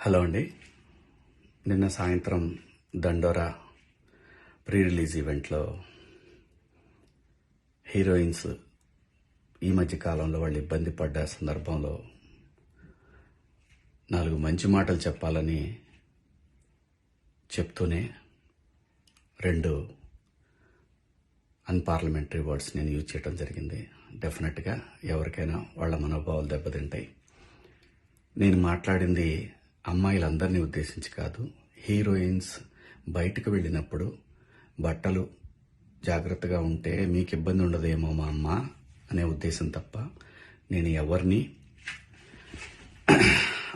Hello అండి. నిన్న సాయంత్రం దండోరా ప్రీ రిలీజ్ ఈవెంట్లో హీరోయిన్స్ ఈ మధ్య కాలంలో వాళ్ళు ఇబ్బంది పడ్డ సందర్భంలో 4 మంచి మాటలు చెప్పాలని చెప్తూనే 2 అన్పార్లమెంటరీ వర్డ్స్ నేను యూజ్ చేయడం జరిగింది. డెఫినెట్గా ఎవరికైనా వాళ్ళ మనోభావాలు దెబ్బతింటాయి. నేను మాట్లాడింది అమ్మాయిలందరినీ ఉద్దేశించి కాదు. హీరోయిన్స్ బయటకు వెళ్ళినప్పుడు బట్టలు జాగ్రత్తగా ఉంటే మీకు ఇబ్బంది ఉండదేమో మా అమ్మ అనే ఉద్దేశం తప్ప నేను ఎవరిని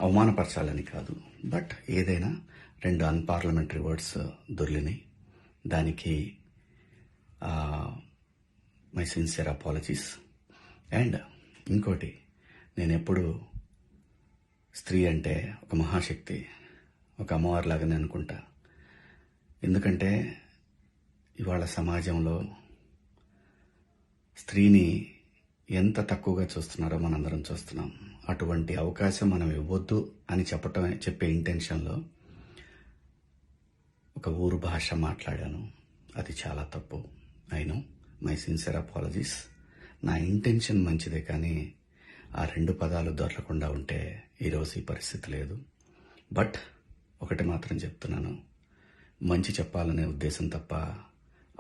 అవమానపరచాలని కాదు. బట్ ఏదైనా 2 అన్పార్లమెంటరీ వర్డ్స్ దొర్లినాయి. దానికి మై సిన్సియర్ అపాలజీస్. అండ్ ఇంకోటి, నేను ఎప్పుడు స్త్రీ అంటే ఒక మహాశక్తి, ఒక అమ్మవారిలాగానే అనుకుంటా. ఎందుకంటే ఇవాళ సమాజంలో స్త్రీని ఎంత తక్కువగా చూస్తున్నారో మనందరం చూస్తున్నాం. అటువంటి అవకాశం మనం ఇవ్వద్దు అని చెప్పే ఇంటెన్షన్లో ఒక ఊరు భాష మాట్లాడాను. అది చాలా తప్పు. I know, my sincere apologies. నా ఇంటెన్షన్ మంచిదే, కానీ ఆ 2 పదాలు దొరకకుండా ఉంటే ఈరోజు ఈ పరిస్థితి లేదు. బట్ ఒకటి మాత్రం చెప్తున్నాను, మంచి చెప్పాలనే ఉద్దేశం తప్ప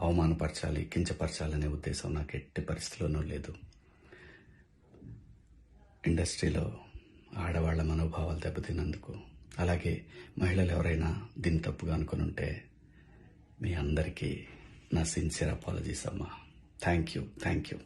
అవమానపరచాలి, కించపరచాలనే ఉద్దేశం నాకు ఎట్టి పరిస్థితిలోనూ లేదు. ఇండస్ట్రీలో ఆడవాళ్ల మనోభావాలు దెబ్బతిన్నందుకు, అలాగే మహిళలు ఎవరైనా దీన్ని తప్పుగా అనుకుని ఉంటే మీ అందరికీ నా సిన్సియర్ అపాలజీస్ అమ్మా. Thank you.